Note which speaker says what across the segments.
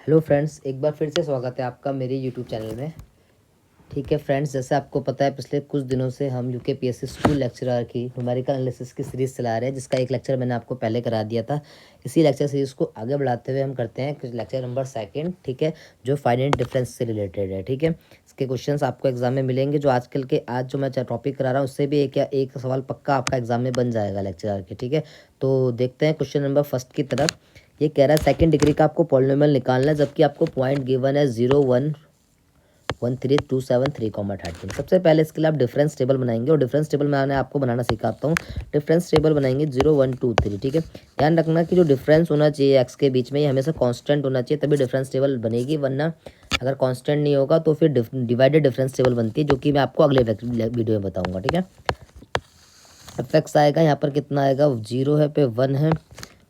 Speaker 1: Hello friends, एक बार फिर से स्वागत है आपका मेरे यूट्यूब चैनल में। ठीक है फ्रेंड्स, जैसे आपको पता है पिछले कुछ दिनों से हम यूके पीएससी स्कूल लेक्चरर की न्यूमेरिकल एनालिसिस की सीरीज़ चला रहे हैं, जिसका एक लेक्चर मैंने आपको पहले करा दिया था। इसी लेक्चर सीरीज़ को आगे बढ़ाते हुए हम करते हैं लेक्चर नंबर 2, ठीक है, जो फाइनाइट डिफरेंस से रिलेटेड है। ठीक है, इसके क्वेश्चंस आपको एग्जाम में मिलेंगे। जो आजकल के आज जो मैं टॉपिक करा रहा हूँ उससे भी एक सवाल पक्का आपका एग्जाम में बन जाएगा लेक्चरर के। ठीक है, तो देखते हैं क्वेश्चन नंबर 1 की तरफ। ये कह रहा है सेकंड डिग्री का आपको पॉलिनोमियल निकालना है, जबकि आपको पॉइंट गिवन है 0, 1, 1, 3, 2, 7, 3, 13। सबसे पहले इसके लिए आप डिफरेंस टेबल बनाएंगे, और डिफरेंस टेबल मैंने आपको बनाना सिखाता हूँ। डिफरेंस टेबल बनाएंगे 0, 1, 2, 3। ठीक है, ध्यान रखना कि जो डिफरेंस होना चाहिए एक्स के बीच में ये हमेशा कांस्टेंट होना चाहिए, तभी डिफरेंस टेबल बनेगी, वरना अगर कांस्टेंट नहीं होगा तो फिर डिवाइडेड डिफरेंस टेबल बनती है, जो कि मैं आपको अगले वीडियो में बताऊँगा। ठीक है, एफ एक्स आएगा यहाँ पर कितना आएगा, 0 है पे 1 है,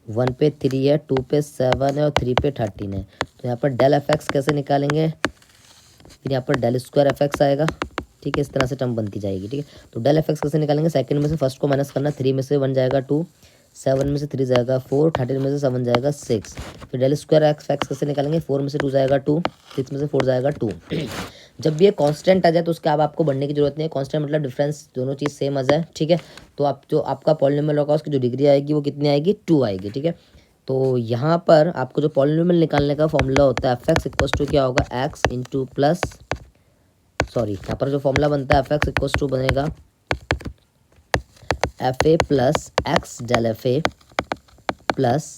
Speaker 1: 1 पे 3 है, 2 पे 7 है और 3 पे 13 है। तो यहाँ पर डेल एफ एक्स कैसे निकालेंगे, फिर यहाँ पर डेल स्क्वायर एफ एक्स आएगा। ठीक है, इस तरह से टर्म बनती जाएगी। ठीक है, तो डेल एफ एक्स कैसे निकालेंगे, सेकंड में से फर्स्ट को माइनस करना, 3 में से 1 जाएगा 2, 7 में से 3 जाएगा 4, 13 में से 7 जाएगा 6। फिर डेल स्क्वायर एफ एक्स कैसे निकालेंगे, 4 में से 2 जाएगा 2, 6 में से 4 जाएगा 2। जब भी ये कांस्टेंट आ जाए तो उसके अब आपको बढ़ने की जरूरत नहीं है। कांस्टेंट मतलब डिफरेंस दोनों चीज़ सेम आ जाए। ठीक है, तो आप जो आपका पॉलिनोमियल होगा उसकी जो डिग्री आएगी वो कितनी आएगी, 2 आएगी। ठीक है, तो यहाँ पर आपको जो पॉलिनोमियल निकालने का फॉर्मूला होता है एफ एक्स इक्वस टू क्या होगा, एक्स इंटू प्लस यहाँ पर जो फॉर्मूला बनता है एफ एक्स इक्वस टू बनेगा F A plus X del F A plus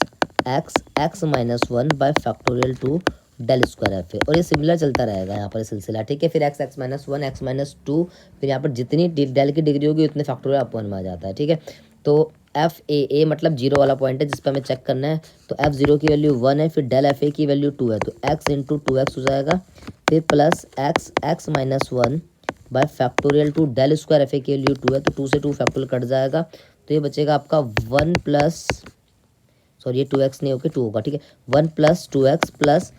Speaker 1: x minus 1 by factorial two del square F A, और ये सिमिलर चलता रहेगा यहाँ पर सिलसिला। ठीक है, फिर एक्स माइनस 1, एक्स माइनस 2, फिर यहाँ पर जितनी डेल की डिग्री होगी उतने फैक्टोरियल अपॉन में आ जाता है। ठीक है, तो एफ ए मतलब 0 वाला पॉइंट है जिस पर हमें चेक करना है। तो एफ 0 की वैल्यू 1 है, फिर डेल एफ ए की वैल्यू 2 है, तो एक्स इंटू 2x हो जाएगा, फिर plus x minus 1 by factorial two del square F A की वैल्यू 2 है, तो 2 से 2 फैक्टोरियल कट जाएगा, तो ये बचेगा आपका 1 प्लस ये 2x नहीं होकर 2 होगा। ठीक है, 1 plus 2x plus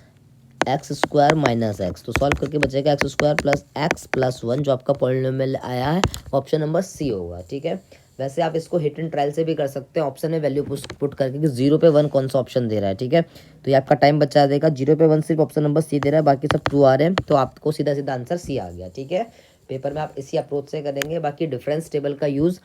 Speaker 1: x square minus x, तो सॉल्व करके बचेगा x square plus x plus 1, जो आपका पॉलिनोमियल आया है ऑप्शन नंबर सी होगा। ठीक है, वैसे आप इसको हिट एंड ट्रायल से भी कर सकते हैं, ऑप्शन में वैल्यू पुट करके कि 0 पे 1 कौन सा ऑप्शन दे रहा है। ठीक है, तो ये आपका टाइम बचा देगा। 0 पे 1 सिर्फ ऑप्शन नंबर सी दे रहा है, बाकी सब 2 आ रहे हैं, तो आपको सीधा सीधा आंसर सी आ गया। ठीक है, पेपर में आप इसी अप्रोच से करेंगे। बाकी डिफरेंस टेबल का यूज़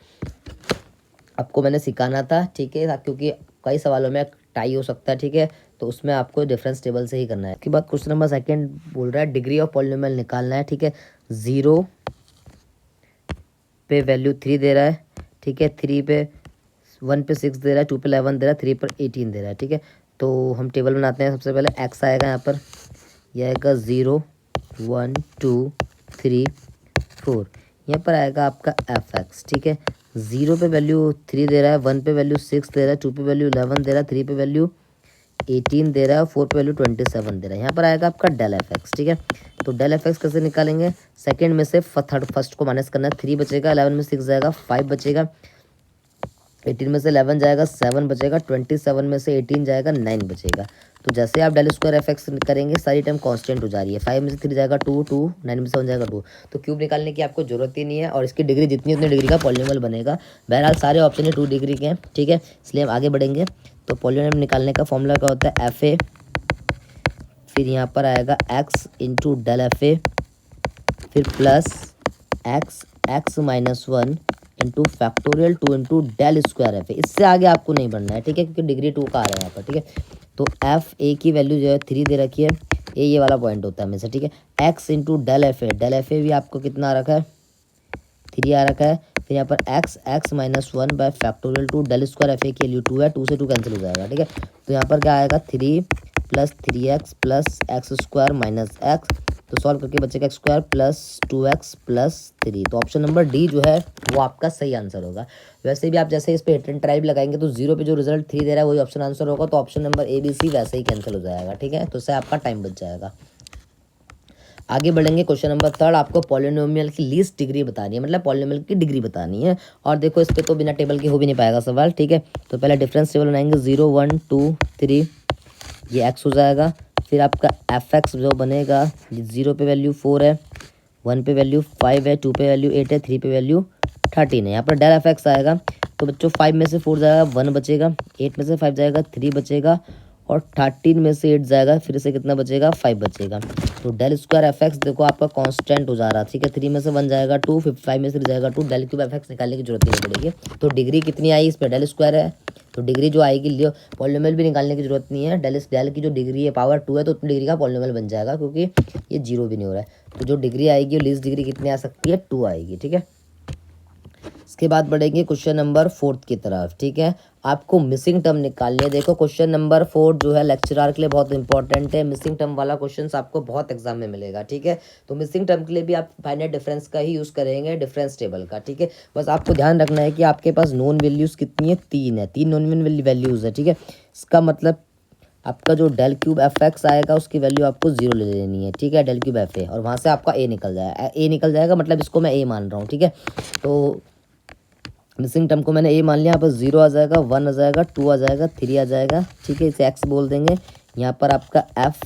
Speaker 1: आपको मैंने सिखाना था। ठीक है, क्योंकि कई सवालों में टाई हो सकता है। ठीक है, तो उसमें आपको डिफरेंस टेबल से ही करना है। उसके बाद क्वेश्चन नंबर 2 बोल रहा है डिग्री ऑफ पॉलिनोमियल निकालना है। ठीक है, 0 पे वैल्यू 3 दे रहा है। ठीक है, 3 पे 1 पे 6 दे रहा है, 2 पे 11 दे रहा है, 3 पर 18 दे रहा है। ठीक है, तो हम टेबल बनाते हैं। सबसे पहले एक्स आएगा यहाँ पर, यह आएगा 0, 1, 2, 3, 4। यहाँ पर आएगा आपका एफ एक्स। ठीक है, 0 पे वैल्यू 3 दे रहा है, 1 पे वैल्यू 6 दे रहा है, 2 पे वैल्यू 11 दे रहा है, 3 पे वैल्यू 18 दे रहा है, 4 पे वैल्यू 27 दे रहा है। यहाँ पर आएगा आपका डेल एफ एक्स। ठीक है, तो डेल एफ एक्स कैसे निकालेंगे, सेकंड में से फर्स्ट को माइनस करना है, 3 बचेगा, 11 में 6 जाएगा, 5 बचेगा, 18 में से 11 जाएगा, 7 बचेगा, 27 में से 18 जाएगा, 9 बचेगा। तो जैसे आप डेल स्क्वायर एफ एक्स करेंगे सारी टाइम कांस्टेंट हो जा रही है। 5 में से 3 जाएगा 2, 9 में से 7 जाएगा 2, तो क्यूब निकालने की आपको जरूरत ही नहीं है, और इसकी डिग्री जितनी उतनी डिग्री का पॉलिनोमियल बनेगा। बहरहाल सारे ऑप्शन है 2 डिग्री के हैं। ठीक है, इसलिए हम आगे बढ़ेंगे। तो पॉलिनोमियल निकालने का फॉर्मूला क्या होता है, एफ ए, फिर यहाँ पर आएगा x into del F a, फिर plus x minus 1 into factorial 2 into del square F a. इससे आगे आपको नहीं बढ़ना है। ठीक है, क्योंकि डिग्री 2 का आ रहा है यहाँ पर। ठीक है, तो एफ ए की वैल्यू जो है 3 दे रखी है, ये वाला पॉइंट होता है हमेशा। ठीक है, X into del F A भी आपको कितना आ रखा है, 3 आ रखा है। फिर यहाँ पर X minus 1 by factorial 2 del square F A की वैल्यू 2 है, 2 से 2 कैंसिल हो जाएगा। ठीक है, तो यहाँ पर क्या आएगा, 3 plus 3x plus x square minus x, तो सॉल्व करके बचेगा x square plus 2x plus 3। तो ऑप्शन नंबर डी जो है वो आपका सही आंसर होगा। वैसे भी आप जैसे इस पे हिट एंड ट्राई लगाएंगे तो 0 पे जो रिजल्ट 3 दे रहा है वही ऑप्शन आंसर होगा, तो option number A B C वैसे ही कैंसिल हो जाएगा। ठीक है, तो इससे आपका टाइम बच जाएगा। आगे बढ़ेंगे। क्वेश्चन नंबर 3, आपको पॉलिनोमियल की लीस्ट डिग्री बतानी है, मतलब पॉलिनोमियल की डिग्री बतानी है। और देखो इस पे तो बिना टेबल के हो भी नहीं पाएगा सवाल। ठीक है, तो पहले डिफरेंस टेबल बनाएंगे, 0, 1, 2, 3, ये एक्स हो जाएगा। फिर आपका एफ एक्स जो बनेगा, 0 पे वैल्यू 4 है, 1 पे वैल्यू 5 है, 2 पे वैल्यू 8 है, 3 पे वैल्यू 13 है। यहाँ पर डेल एफ एक्स आएगा, तो बच्चों 5 में से 4 जाएगा, 1 बचेगा, 8 में से 5 जाएगा, 3 बचेगा, और 13 में से 8 जाएगा, फिर से कितना बचेगा 5 बचेगा। तो डेल स्क्वायर एफ एक्स देखो आपका कांस्टेंट हो जा रहा है, ठीक है। 3 में से 1 जाएगा 2, 5 में से 3 जाएगा 2, डेल क्यूब एफ एक्स निकालने की जरूरत नहीं पड़ेगी। तो डिग्री कितनी आई इस पर, डेल स्क्वायर है, तो डिग्री जो आएगी लियो पॉलिनोमियल भी निकालने की जरूरत नहीं है। डेल की जो डिग्री है पावर 2 है, तो उतनी डिग्री का पॉलिनोमियल बन जाएगा, क्योंकि ये 0 भी नहीं हो रहा है। तो जो डिग्री आएगी वो लीस्ट डिग्री कितनी आ सकती है, 2 आएगी, ठीक है। इसके बाद बढ़ेंगे क्वेश्चन नंबर 4 की तरफ, ठीक है। आपको मिसिंग टर्म निकालनी है। देखो क्वेश्चन नंबर 4 जो है लेक्चरर के लिए बहुत इंपॉर्टेंट है। मिसिंग टर्म वाला क्वेश्चन आपको बहुत एग्जाम में मिलेगा, ठीक है। तो मिसिंग टर्म के लिए भी आप फाइनाइट डिफरेंस का ही यूज़ करेंगे, डिफरेंस टेबल का, ठीक है। बस आपको ध्यान रखना है कि आपके पास नॉन वैल्यूज़ कितनी है, 3 है, 3 नॉन वैल्यूज़ है, ठीक है। इसका मतलब आपका जो डेल क्यूब एफ एक्स आएगा उसकी वैल्यू आपको 0 ले लेनी है, ठीक है, डेल क्यूब एफ ए, और वहाँ से आपका ए निकल जाएगा, ए निकल जाएगा, मतलब इसको मैं ए मान रहा हूँ, ठीक है। तो मिसिंग टर्म को मैंने ए मान लिया, यहाँ पर 0 आ जाएगा, 1 आ जाएगा, 2 आ जाएगा, 3 आ जाएगा, ठीक है। इसे एक्स बोल देंगे। यहाँ पर आपका एफ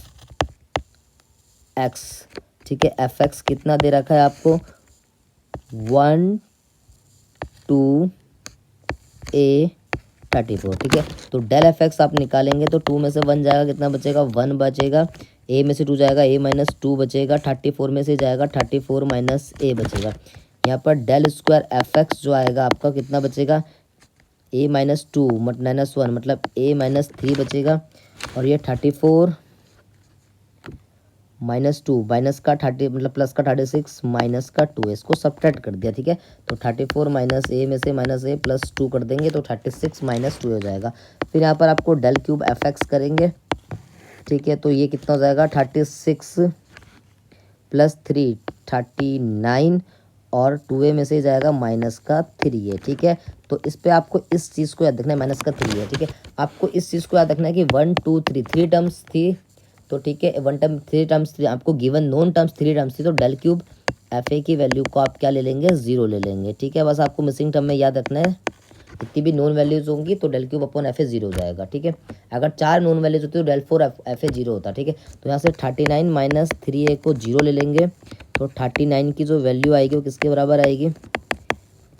Speaker 1: एक्स, ठीक है, एफ एक्स कितना दे रखा है आपको, 1 2 ए 34, ठीक है। तो डेल एफ एक्स आप निकालेंगे तो 2 में से 1 जाएगा, कितना बचेगा 1 बचेगा, ए में से 2 जाएगा, ए माइनस 2 बचेगा, 34 में से जाएगा 34 माइनस ए बचेगा। यहाँ पर डेल स्क्वायर एफ एक्स जो आएगा आपका कितना बचेगा, ए माइनस 2 माइनस 1 मतलब ए माइनस 3 बचेगा, और ये 34 माइनस 2 माइनस का 30 मतलब प्लस का 36 माइनस का 2, इसको सब्ट्रैक्ट कर दिया, ठीक है। तो 34 माइनस ए में से माइनस ए प्लस 2 कर देंगे तो 36 माइनस 2 हो जाएगा। फिर यहाँ पर आपको डेल क्यूब एफ एक्स करेंगे, ठीक है। तो ये कितना हो जाएगा 36 प्लस 3 39, और 2a में से जाएगा माइनस का 3 है, ठीक है। तो इस पे आपको इस चीज़ को याद रखना है, माइनस का 3 है, ठीक है। आपको इस चीज़ को याद रखना है कि 1 2 3 3 टर्म्स थी, तो ठीक है 1 टर्म 3 टर्म्स थी, आपको गिवन नॉन टर्म्स 3 टर्म्स थी, तो डेल क्यूब एफ ए की वैल्यू को आप क्या ले लेंगे, 0 ले लेंगे, ठीक है। बस आपको मिसिंग टर्म में याद रखना है जितनी भी नॉन वैल्यूज़ होंगी तो del cube upon F A 0 हो जाएगा, ठीक है। अगर 4 नॉन वैल्यूज होती तो डेल 4 एफ ए 0 होता, ठीक है। तो यहाँ से 39 माइनस 3 ए को 0 ले लेंगे, तो 39 की जो वैल्यू आएगी वो किसके बराबर आएगी,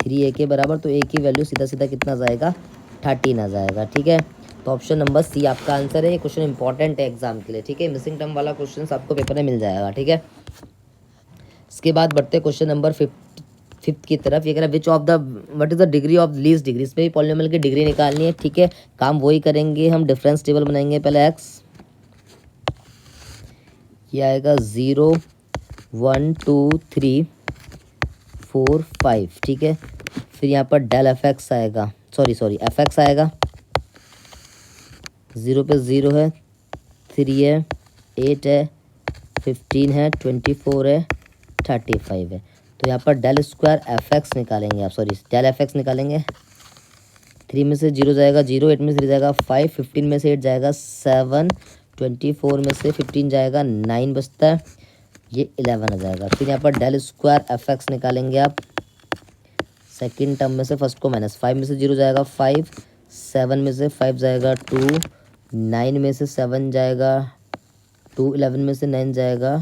Speaker 1: 3a के बराबर। तो a की वैल्यू सीधा सीधा कितना जाएगा 13 आ जाएगा, ठीक है। तो ऑप्शन नंबर सी आपका आंसर है। ये क्वेश्चन इंपॉर्टेंट है एग्जाम के लिए, ठीक है। मिसिंग टर्म वाला क्वेश्चन आपको पेपर में मिल जाएगा, ठीक है। इसके बाद बढ़ते क्वेश्चन नंबर 5th की तरफ। ये कह रहा है which of the what is the degree of least degree, इसमें भी पॉलिनोमियल की डिग्री निकालनी है, ठीक है। काम वही करेंगे हम, डिफरेंस टेबल बनाएंगे पहले एक्स, ये आएगा 0 1 2 3 4 5, ठीक है। फिर यहाँ पर डेल एफ एक्स आएगा, सॉरी एफ एक्स आएगा, 0 पे 0 है, 3 है, 8 है, 15 है, 24 है, 35 है। तो यहाँ पर डेल स्क्वायर एफ एक्स निकालेंगे आप, डेल एफ एक्स निकालेंगे। 3 में से 0 जाएगा 0, 8 में से 3 जाएगा 5, 15 में से 8 जाएगा 7, 24 में से 15 जाएगा 9 बचता है, ये 11 आ जाएगा। फिर यहाँ पर डेल स्क्वायर एफ एक्स निकालेंगे आप, सेकंड टर्म में से फर्स्ट को माइनस, 5 में से 0 जाएगा 5, 7 में से 5 जाएगा 2, 9 में से 7 जाएगा 2, 11 में से 9 जाएगा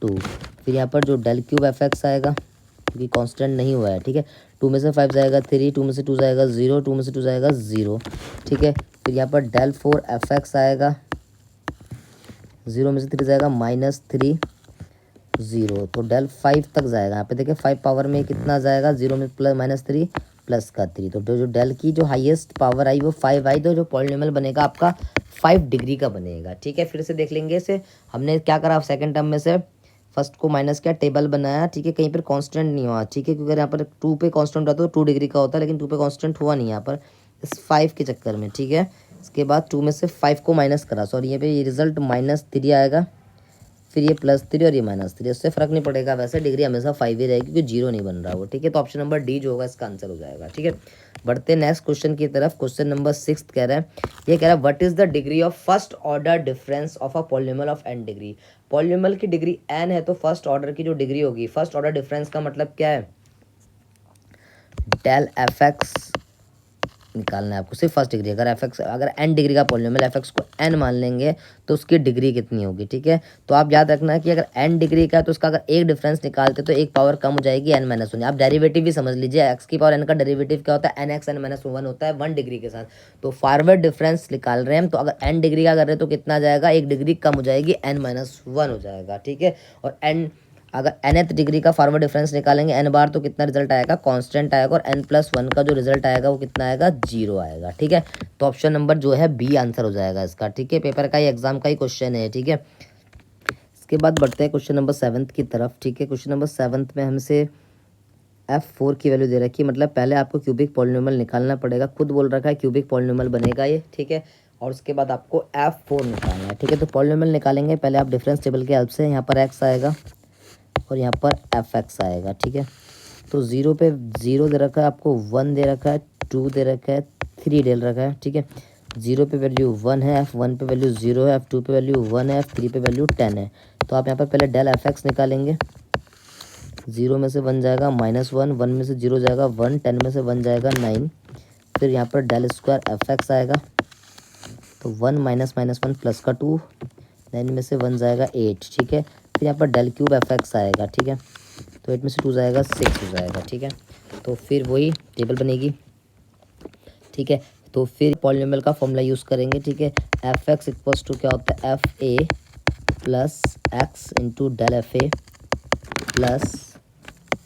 Speaker 1: 2। फिर यहाँ पर जो डेल क्यूब एफ एक्स आएगा क्योंकि कांस्टेंट नहीं हुआ है, ठीक है। 2 में से 5 जाएगा 3, 2 में से 2 जाएगा 0, 2 में से 2 जाएगा 0, ठीक है। फिर यहाँ पर डेल 4 एफ एक्स आएगा, 0 में से 3 जाएगा -3 0, तो डेल 5 तक जाएगा। यहाँ पे देखिए 5 पावर में कितना जाएगा, 0 में प्लस -3 प्लस का 3, तो जो डेल की जो हाईएस्ट पावर आई वो 5 आई, तो जो पॉलिनोमियल बनेगा आपका 5 डिग्री का बनेगा, ठीक है। फिर से देख लेंगे इसे, हमने क्या करा सेकंड टर्म में से फर्स्ट को माइनस किया, टेबल बनाया, ठीक है। कहीं पर कांस्टेंट नहीं हुआ, ठीक है, क्योंकि यहाँ पर 2 पे कांस्टेंट होता तो 2 डिग्री का होता है, लेकिन 2 पे कांस्टेंट हुआ नहीं यहाँ पर इस 5 के चक्कर में, ठीक है। इसके बाद 2 में से 5 को माइनस करा, सॉरी यहाँ पे ये रिजल्ट -3 आएगा, फिर ये +3 और ये -3, उससे फर्क नहीं पड़ेगा, वैसे डिग्री हमेशा 5 ही रहेगी क्योंकि 0 नहीं बन रहा वो, ठीक है। तो ऑप्शन नंबर डी जो होगा इसका आंसर हो जाएगा, ठीक है। बढ़ते नेक्स्ट क्वेश्चन की तरफ। क्वेश्चन नंबर 6 कह रहा है, ये कह रहा है what is the degree of first order difference of a polynomial of n degree. Polynomial की डिग्री n है तो फर्स्ट ऑर्डर की जो डिग्री होगी, फर्स्ट ऑर्डर डिफरेंस का मतलब क्या है, डेल एफ एक्स निकालना है आपको, सिर्फ फर्स्ट डिग्री। अगर एफ एक्स, अगर एन डिग्री का पॉलिनोमियल एफ एक्स को एन मान लेंगे तो उसकी डिग्री कितनी होगी, ठीक है। तो आप याद रखना कि अगर एन डिग्री का है तो उसका अगर एक डिफरेंस निकालते तो एक पावर कम हो जाएगी एन माइनस वन। आप डेरिवेटिव भी समझ लीजिए, एक्स की पावर एन का डेरिवेटिव क्या होता है, N X N minus one होता है 1 डिग्री के साथ। तो फॉरवर्ड डिफरेंस निकाल रहे हैं हम, तो अगर एन डिग्री का कर रहे हैं तो कितना आ जाएगा, एक डिग्री कम हो जाएगी, एन माइनस वन हो जाएगा, ठीक है। और एन, अगर nth डिग्री का फॉरवर्ड डिफरेंस निकालेंगे n बार तो कितना रिजल्ट आएगा, कांस्टेंट आएगा, और n+1 का जो रिजल्ट आएगा वो कितना आएगा, 0 आएगा, ठीक है। तो ऑप्शन नंबर जो है बी आंसर हो जाएगा इसका, ठीक है। पेपर का ही, एग्जाम का ही क्वेश्चन है, ठीक है। इसके बाद बढ़ते हैं क्वेश्चन नंबर 7 की तरफ, ठीक है। क्वेश्चन नंबर 7 में हमसे f4 की वैल्यू दे रखी है, मतलब पहले आपको क्यूबिक पॉलिनोमियल निकालना पड़ेगा, खुद बोल रखा है क्यूबिक पॉलिनोमियल बनेगा ये, ठीक है। और उसके बाद आपको f4 निकालना है, ठीक है। तो पॉलिनोमियल निकालेंगे पहले आप डिफरेंस टेबल के हेल्प से। यहाँ पर x आएगा और यहाँ पर एफ एक्स आएगा, ठीक है। तो 0 पे 0 दे रखा है आपको, 1 दे रखा है, 2 दे रखा है, 3 दे रखा है, ठीक है। 0 पे वैल्यू 1 है, f1 पे वैल्यू 0 है, f2 पे वैल्यू 1 है, f3 पे वैल्यू 10 है। तो आप यहाँ पर पहले डेल एफ एक्स निकालेंगे। 0 में से 1 जाएगा -1, 1 में से 0 जाएगा 1, 10 में से 1 जाएगा 9। फिर यहाँ पर डेल स्क्वायर एफ एक्स आएगा, तो 1 माइनस माइनस 1 प्लस का 2, 9 में से 1 जाएगा 8, ठीक है। फिर यहाँ पर डेल क्यूब एफ एक्स आएगा, ठीक है। तो 8 में से 2 जाएगा 6 हो जाएगा, ठीक है। तो फिर वही टेबल बनेगी, ठीक है। तो फिर पॉलिनोमियल का फॉर्मूला यूज़ करेंगे, ठीक है। एफ एक्स इक्वल्स टू क्या होता है, F A plus X into del F A plus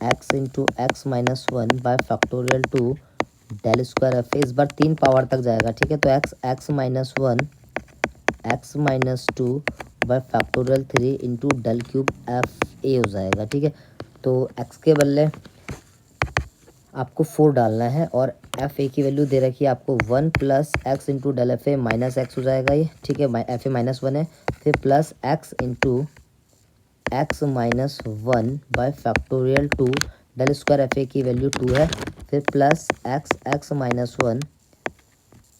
Speaker 1: X into X minus one by factorial two del square F A. इस बार 3 पावर तक जाएगा, ठीक है। तो X minus one X minus two by factorial 3 into del cube F A हो जाएगा, ठीक है। तो एक्स के बदले आपको 4 डालना है, और एफ ए की वैल्यू दे रखी है आपको 1 plus X into del F A minus X हो जाएगा ये, ठीक है। एफ ए -1 है, फिर plus X into X minus one by factorial 2 del square F A की वैल्यू 2 है, फिर plus x minus one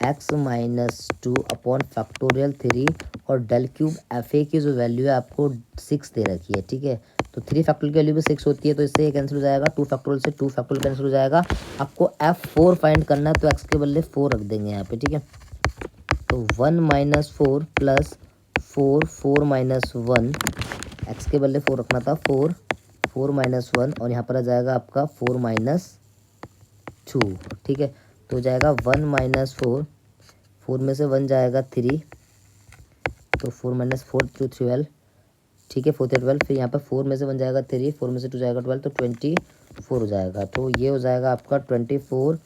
Speaker 1: X minus two upon factorial 3, और डेल क्यूब एफ ए की जो वैल्यू है आपको 6 दे रखी है, ठीक है। तो 3 फैक्टोरियल की वैल्यू भी 6 होती है, तो इससे ये कैंसिल हो जाएगा, 2 फैक्टोरियल से 2 फैक्टोरियल कैंसिल हो जाएगा। आपको f4 फाइंड करना है, तो x के बदले 4 रख देंगे यहाँ पे, ठीक है। तो 1 माइनस 4 प्लस 4 माइनस 1, एक्स के बदले 4 रखना था, 4 माइनस 1, और यहाँ पर आ जाएगा आपका 4 माइनस 2, ठीक है। तो जाएगा 1 माइनस 4 में से 1 जाएगा 3, तो 4 माइनस 4 2 12, ठीक है। 4 12, फिर यहाँ पर 4 में से 1 जाएगा 3, 4 में से 2 जाएगा 12, तो 24 हो जाएगा। तो ये हो जाएगा आपका 24,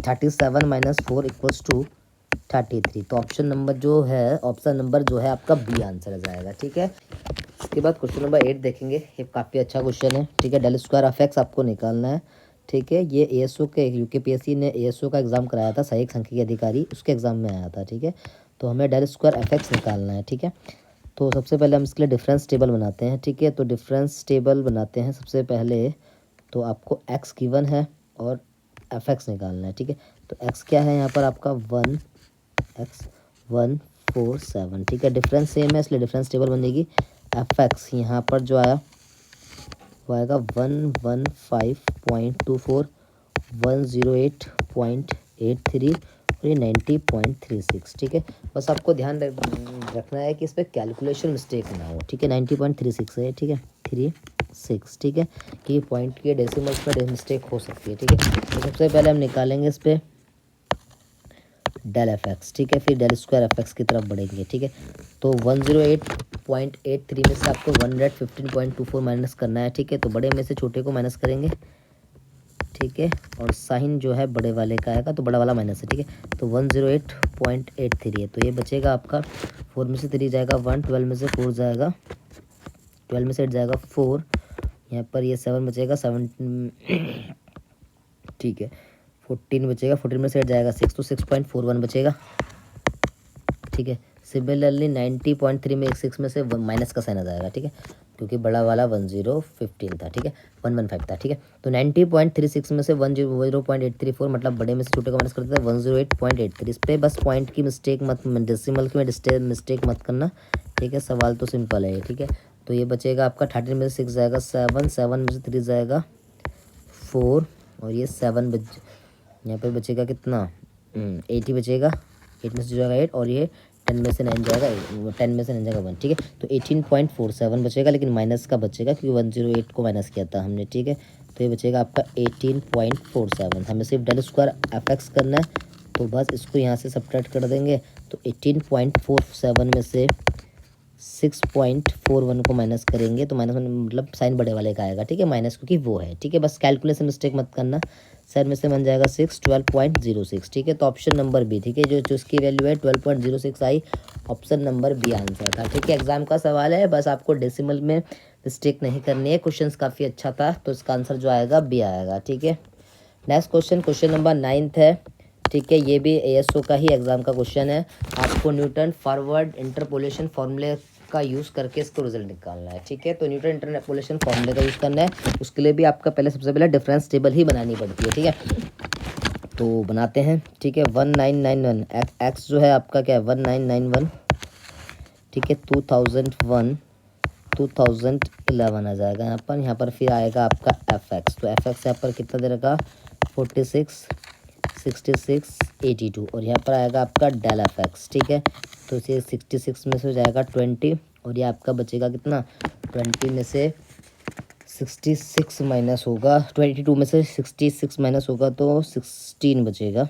Speaker 1: 37 माइनस 4 इक्वल्स टू 33। तो ऑप्शन नंबर जो है आपका बी आंसर आ जाएगा, ठीक है। इसके बाद क्वेश्चन नंबर 8 देखेंगे, ये काफ़ी अच्छा क्वेश्चन है, ठीक है। डेल स्क्वायर एफ एक्स आपको निकालना है, ठीक है। ये एएसओ के यूकेपीएससी ने एएसओ का एग्ज़ाम कराया था, सहायक सांख्यिकी अधिकारी, उसके एग्ज़ाम में आया था, ठीक है। तो हमें डेल स्क्वायर एफ एक्स निकालना है, ठीक है। तो सबसे पहले हम इसके लिए डिफरेंस टेबल बनाते हैं, ठीक है। तो डिफरेंस टेबल बनाते हैं सबसे पहले, तो आपको एक्स गिवन है और एफ एक्स निकालना है, ठीक है। तो एक्स क्या है यहाँ पर आपका 1 ठीक है। डिफरेंस सेम है इसलिए डिफरेंस टेबल बनेगी। एफ एक्स यहाँ पर जो आया वो आएगा 115.24, 108.83 और ये 90.36, ठीक है। बस आपको ध्यान रखना है कि इस पर कैलकुलेशन मिस्टेक ना हो, ठीक है। 90.36 है, ठीक है, 36, ठीक है। कि पॉइंट के डेसिमल्स में मिस्टेक हो सकती है, ठीक है। तो सबसे पहले हम निकालेंगे इस पर डेल एफ एक्स, ठीक है। फिर डेल स्क्वायर एफ एक्स की तरफ बढ़ेंगे, ठीक है। तो 108.83 में से आपको 115.24 माइनस करना है, ठीक है। तो बड़े में से छोटे को माइनस करेंगे, ठीक है। और साइन जो है बड़े वाले का आएगा, तो बड़ा वाला माइनस है, ठीक है। तो 108.83 है, तो ये बचेगा आपका 4 में से 3 जाएगा 1, 12 में से 4 जाएगा, 12 में से 8 जाएगा 4, यहाँ पर ये 7 बचेगा 7, ठीक है। 14 बचेगा, 14 में से 8 जाएगा 6, तो 6.41 बचेगा, ठीक है। सिमिलरली 90.3 में 6 में से माइनस का साइन आ जाएगा, ठीक है, क्योंकि बड़ा वाला 1015 था, ठीक है, 115 था, ठीक है। तो 90.36 में से 100.834 मतलब बड़े में से छोटे को माइनस कर देते हैं 108.83। इस पर बस पॉइंट की मिस्टेक मत, डेसिमल की मिस्टेक मत करना, ठीक है। सवाल तो सिंपल है, ठीक है। तो ये बचेगा आपका 13 में से 6 जाएगा 7, 7 में से 3 जाएगा 4, और ये 7 यहाँ पे बचेगा कितना 8 ही बचेगा, 8 में से जो जाएगा 8 और ये 10 में से 9 जाएगा, 10 में से 9 जाएगा 1, ठीक है। तो 18.47 बचेगा, लेकिन माइनस का बचेगा क्योंकि 108 को माइनस किया था हमने, ठीक है। तो ये बचेगा आपका 18.47। हमें सिर्फ डेल स्क्वायर एफ एक्स करना है, तो बस इसको यहाँ से सब्ट्रैक्ट कर देंगे। तो 18.47 में से 6.41 को माइनस करेंगे तो माइनस मतलब साइन बड़े वाले का आएगा, ठीक है, माइनस, क्योंकि वो है, ठीक है। बस कैलकुलेशन मिस्टेक मत करना। सर में से बन जाएगा 6, 12.06, ठीक है। तो ऑप्शन नंबर बी, ठीक है, जो इसकी वैल्यू है 12.06 आई, ऑप्शन नंबर बी आंसर था, ठीक है। एग्जाम का सवाल है, बस आपको डेसिमल में मिस्टेक नहीं करनी है। क्वेश्चन काफ़ी अच्छा था, तो इसका आंसर जो आएगा बी आएगा, ठीक है। नेक्स्ट क्वेश्चन, क्वेश्चन नंबर 9 है, ठीक है। ये भी एएसओ का ही एग्जाम का क्वेश्चन है। आपको न्यूटन फॉरवर्ड इंटरपोलेशन फॉर्मूले का यूज़ करके इसको रिजल्ट निकालना है, ठीक है। तो न्यूटन इंटरपोलेशन फॉर्मूले का यूज़ करना है, उसके लिए भी आपका पहले सबसे पहले डिफरेंस टेबल ही बनानी पड़ती है, ठीक है। तो बनाते हैं, ठीक है। 1991 एक्स जो है आपका क्या है 1991, ठीक है। 2001 2011 आ जाएगा यहाँ पर फिर आएगा आपका एफ एक्स। तो एफ एक्स यहाँ पर कितना दे रखा 46 66 82, और यहाँ पर आएगा आपका डेल एफ एक्स, ठीक है। तो इसे 66 में से हो जाएगा 20, और ये आपका बचेगा कितना 20 में से 66 माइनस होगा, 22 में से 66 माइनस होगा तो 16 बचेगा,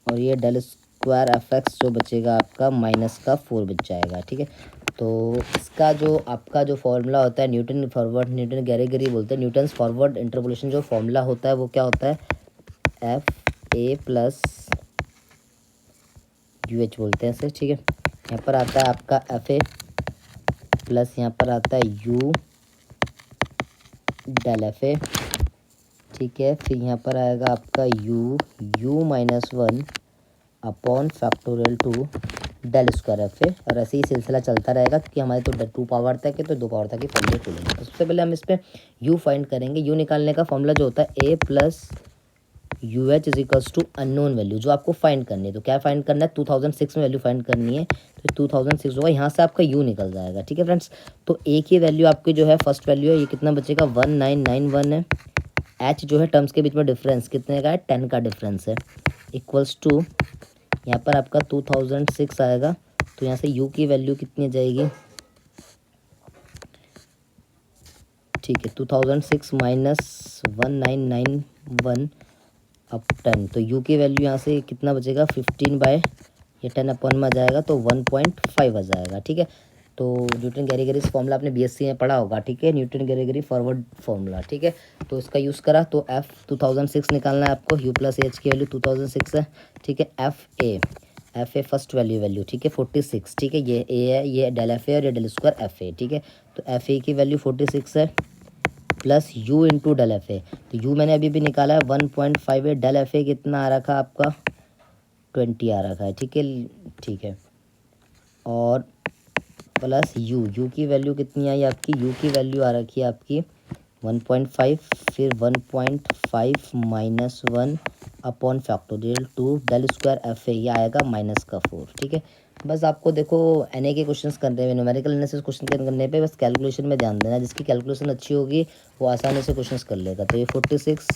Speaker 1: और ये डेल स्क्वायर एफ एक्स जो बचेगा आपका माइनस का 4 बच जाएगा, ठीक है। तो इसका जो आपका जो फॉर्मूला होता है न्यूटन फॉरवर्ड, न्यूटन गैरीगरी बोलते हैं, न्यूटन फॉरवर्ड इंटरपोलेशन जो फॉर्मूला होता है वो क्या होता है F A plus u H बोलते हैं इसे, ठीक है। यहाँ पर आता है आपका एफ ए प्लस यहाँ पर आता है यू डेल एफ ए, ठीक है। फिर यहाँ पर आएगा आपका U minus 1 upon factorial 2 del square F A, और ऐसे ही सिलसिला चलता रहेगा क्योंकि हमारे तो 2 पावर तक है, तो 2 पावर तक ही फॉर्मूले खोलेंगे। तो सबसे पहले हम इस पर यू फाइंड करेंगे। यू निकालने का फॉर्मूला जो होता है a plus u h is equals to unknown value, जो आपको फाइंड करनी है। तो क्या फाइंड करना है 2006 में वैल्यू फाइंड करनी है, तो 2006 होगा, यहाँ से आपका यू निकल जाएगा, ठीक है फ्रेंड्स। तो एक ही वैल्यू आपकी जो है फर्स्ट वैल्यू है, ये कितना बचेगा 1991 है। एच जो है टर्म्स के बीच में डिफरेंस कितने का है 10 का डिफरेंस है, इक्वल्स टू यहाँ पर आपका 2006 आएगा। तो यहाँ से u की वैल्यू कितनी जाएगी, ठीक है 2006 माइनस 1991 अब 10, तो u की वैल्यू यहाँ से कितना बचेगा 15 बाय ये 10 अपॉन में आ जाएगा, तो 1.5 आ जाएगा, ठीक है। तो न्यूटन गैरीगरी फॉर्मूला आपने बीएससी में पढ़ा होगा, ठीक है, न्यूटन गैरीगरी फॉरवर्ड फॉर्मूला, ठीक है। तो इसका यूज़ करा तो एफ 2006 निकालना है आपको, यू प्लस एच की वैल्यू 2006 है, ठीक है। एफ ए फर्स्ट वैल्यू, ठीक है 46, ठीक है। ये ए है, ये डेल एफ ए और ये डेल स्क्वायर एफ ए, ठीक है। तो एफ ए की वैल्यू 46 है plus U into del F A, तो यू मैंने अभी भी निकाला है 1.5 है, डेल एफ ए कितना आ रखा आपका 20 आ रखा है, ठीक है, ठीक है। और प्लस यू की वैल्यू कितनी आई आपकी, यू की वैल्यू आ रखी है आपकी 1.5, फिर 1.5 minus 1 upon factorial 2 del square F A, ये आएगा माइनस का 4, ठीक है। बस आपको देखो एन के क्वेश्चंस करने में, न्यूमेरिकल एनालिसिस क्वेश्चन करने पे बस कैलकुलेशन में ध्यान देना, जिसकी कैलकुलेशन अच्छी होगी वो आसानी से क्वेश्चंस कर लेगा। तो ये 46,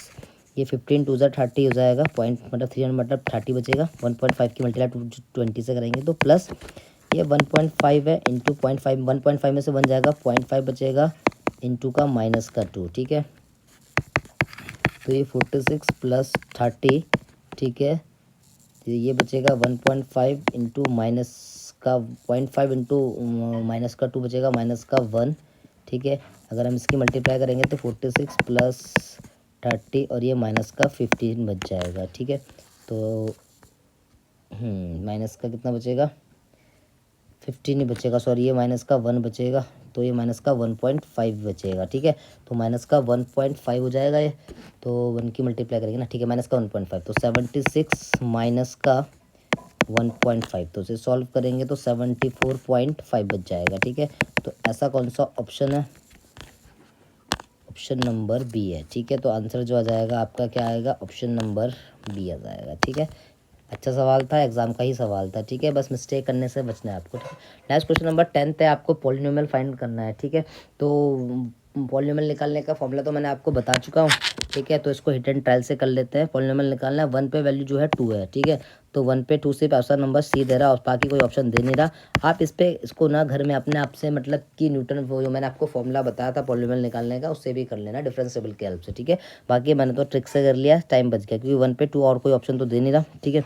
Speaker 1: ये 15 2 30 हो जाएगा, पॉइंट मतलब 300 मतलब 30 बचेगा, 1.5 की मल्टीप्लाई 20 से करेंगे तो प्लस ये 1.5 है इंटू 0.5, 1.5 में से बन जाएगा 0.5 बचेगा इंटू का माइनस का 2, ठीक है। तो ये 46 प्लस 30, ठीक है। तो ये बचेगा 1.5 इंटू माइनस का 0.5 इंटू माइनस का 2 बचेगा माइनस का 1, ठीक है। अगर हम इसकी मल्टीप्लाई करेंगे तो 46 प्लस 30 और ये माइनस का 15 बच जाएगा, ठीक है। तो माइनस का कितना बचेगा 15 ही बचेगा, सॉरी ये माइनस का 1 बचेगा, तो ये माइनस का 1.5 बचेगा, ठीक है। तो माइनस का 1.5 हो जाएगा ये, तो 1 की मल्टीप्लाई करेंगे ना, ठीक है, माइनस का 1.5, तो 76 माइनस का 1.5, तो इसे सॉल्व करेंगे तो 74.5 बच जाएगा, ठीक है। तो ऐसा कौन सा ऑप्शन है, ऑप्शन नंबर बी है, ठीक है। तो आंसर जो आ जाएगा आपका क्या आएगा, ऑप्शन नंबर बी आ जाएगा, ठीक है। अच्छा सवाल था, एग्जाम का ही सवाल था, ठीक है, बस मिस्टेक करने से बचना है आपको, ठीक है। नेक्स्ट क्वेश्चन नंबर 10 है, आपको पॉलिनोमियल फाइंड करना है, ठीक है। तो पॉलिनोमियल निकालने का फॉर्मूला तो मैंने आपको बता चुका हूँ, ठीक है। तो इसको हिट एंड ट्रायल से कर लेते हैं। पॉलिनोमियल निकालना है, 1 पे वैल्यू जो है 2 है, ठीक है। तो 1 पे 2 सिर्फ ऑप्शन नंबर सी दे रहा और बाकी कोई ऑप्शन दे नहीं रहा। आप इसको ना घर में अपने आप से मतलब कि न्यूटन वो जो मैंने आपको फॉर्मूला बताया था पॉलिनोमियल निकालने का, उससे भी कर लेना डिफरेंस टेबल की हेल्प से, ठीक है। बाकी मैंने तो ट्रिक से कर लिया, टाइम बच गया, क्योंकि 1 पे 2 और कोई ऑप्शन तो दे नहीं रहा, ठीक है।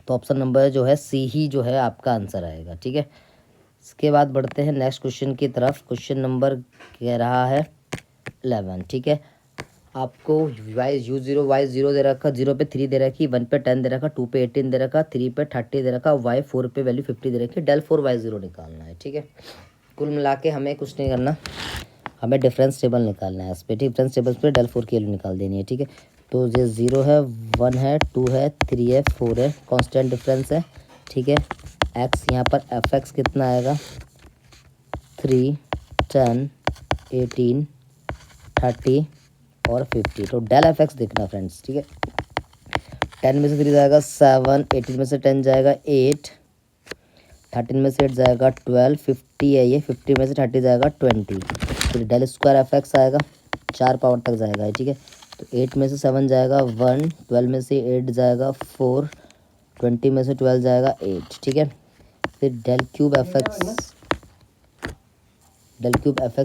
Speaker 1: तो ऑप्शन नंबर जो है सी ही जो है आपका आंसर आएगा, ठीक है। इसके बाद बढ़ते हैं नेक्स्ट क्वेश्चन की तरफ। क्वेश्चन नंबर कह रहा है 11, ठीक है। आपको y0 दे रखा, 0 पे 3 दे रखी, 1 पे 10 दे रखा, 2 पे 18 दे रखा, 3 पे 30 दे रखा, y4 पे वैल्यू 50 दे रखी। del 4 y0 निकालना है, ठीक है। कुल मिला के हमें कुछ नहीं करना, हमें डिफरेंस टेबल निकालना है। इस पर डिफरेंस टेबल पे del 4 की वैल्यू निकाल देनी है, ठीक है। तो ये 0 है, 1 है, 2 है, 3 है, 4 है, कांस्टेंट डिफरेंस है, ठीक है। x यहाँ पर fx कितना आएगा, 3, 10, 18, 30 और 50। तो del fx देखना फ्रेंड्स, ठीक है। 10 में से 3 जाएगा 7, 18 में से 10 जाएगा 8, 13 में से 8 जाएगा 12, 50 है ये, 50 में से 30 जाएगा 20। फिर डेल स्क्वायर fx आएगा, 4 पावर तक जाएगा, ठीक है। तो 8 में से 7 जाएगा 1, 12 में से 8 जाएगा 4, 20 में से 12 जाएगा 8, ठीक है। फिर डेल क्यूब fx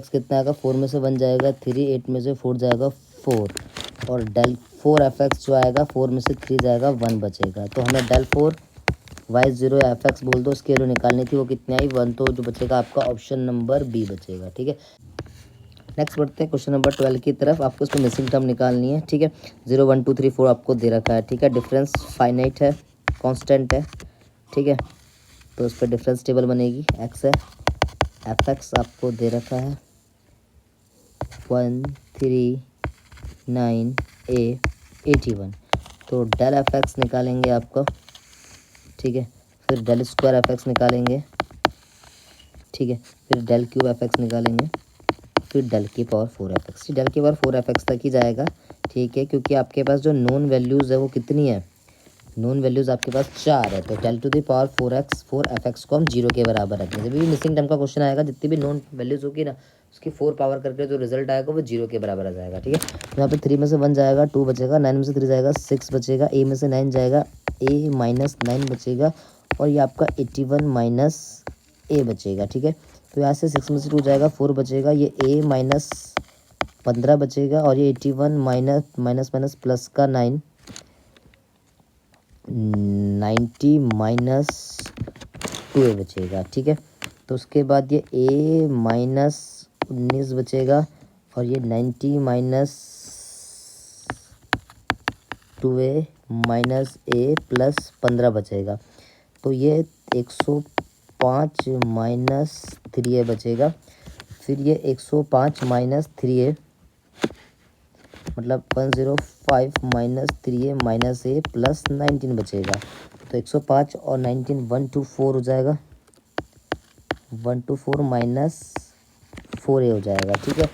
Speaker 1: कितना आएगा, 4 में से 1 जाएगा 3, 8 में से 4 जाएगा 4, और डेल 4 fx जो आएगा 4 में से 3 जाएगा 1 बचेगा। तो हमें डेल 4 y0 fx बोल दो, उसकी वैल्यू निकालनी थी, वो कितनी आई 1। तो जो बचेगा आपका ऑप्शन नंबर बी बचेगा, ठीक है। नेक्स्ट बढ़ते हैं क्वेश्चन नंबर 12 की तरफ। आपको इसमें मिसिंग टर्म निकालनी है, ठीक है। 0, 1, 2, 3, 4 आपको दे रखा है, ठीक है। डिफरेंस फाइनाइट है, कांस्टेंट है, ठीक है। तो उस पर डिफरेंस टेबल बनेगी, x है, fx आपको दे रखा है 139a81। तो डेल fx निकालेंगे आपका, ठीक है। फिर डेल स्क्वायर fx निकालेंगे, ठीक है। फिर डेल क्यूब fx निकालेंगे, फिर डेल की पावर 4fx। डेल की पावर 4fx तक ही जाएगा, ठीक है, क्योंकि आपके पास जो नॉन वैल्यूज़ है वो कितनी है, नॉन वैल्यूज़ आपके पास 4 है। तो del two the power 4fx को हम 0 के बराबर रखेंगे। जब भी मिसिंग टर्म का क्वेश्चन आएगा, जितनी भी नॉन वैल्यूज़ होगी ना, उसकी 4 पावर करके जो रिजल्ट आएगा वो 0 के बराबर आ जाएगा, ठीक है। यहाँ पे 3 में से 1 जाएगा 2 बचेगा, 9 में से 3 जाएगा 6 बचेगा, a में से 9 जाएगा a माइनस 9 बचेगा, और ये आपका 81 माइनस a बचेगा, ठीक है। तो यहाँ से 6 में से 2 जाएगा 4 बचेगा, ये a माइनस 15 बचेगा, और ये 81 माइनस प्लस का 9, 90 माइनस 2a बचेगा, ठीक है। तो उसके बाद ये a माइनस 19 बचेगा, और ये 90 minus 2a minus a plus 15 बचेगा। तो ये 105 माइनस 3a बचेगा। फिर ये 105 माइनस 3a मतलब 105 minus 3a minus a plus 19 बचेगा। तो 105 और 19 124 हो जाएगा, 124 माइनस 4a हो जाएगा, ठीक है।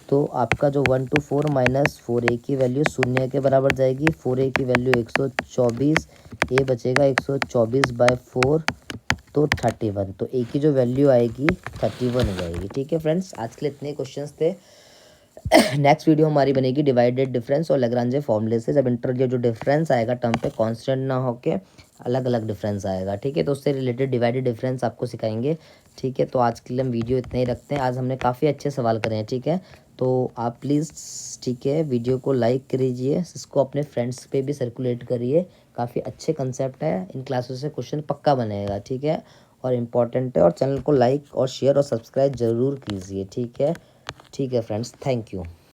Speaker 1: तो आपका जो 124 माइनस 4a की वैल्यू 0 के बराबर जाएगी। 4a की वैल्यू 124, a बचेगा 124/4, तो 31। तो a की जो वैल्यू आएगी 31 हो जाएगी, ठीक है फ्रेंड्स। आज के लिए इतने क्वेश्चंस थे। नेक्स्ट वीडियो हमारी बनेगी डिवाइडेड डिफरेंस और लैग्रांजे फॉर्मूले से। जब इंटरवल जो डिफरेंस आएगा टर्म पे कांस्टेंट ना होके अलग अलग डिफरेंस आएगा, ठीक है। तो उससे रिलेटेड डिवाइडेड डिफरेंस आपको सिखाएंगे, ठीक है। तो आज के लिए हम वीडियो इतना ही रखते हैं। आज हमने काफ़ी अच्छे सवाल करे हैं, ठीक है। तो आप प्लीज़, ठीक है, वीडियो को लाइक करिए, इसको अपने फ्रेंड्स पे भी सर्कुलेट करिए। काफ़ी अच्छे कंसेप्ट है, इन क्लासों से क्वेश्चन पक्का बनेगा, ठीक है, और इम्पॉर्टेंट है। और चैनल को लाइक और शेयर और सब्सक्राइब ज़रूर कीजिए, ठीक है। ठीक है फ्रेंड्स, थैंक यू।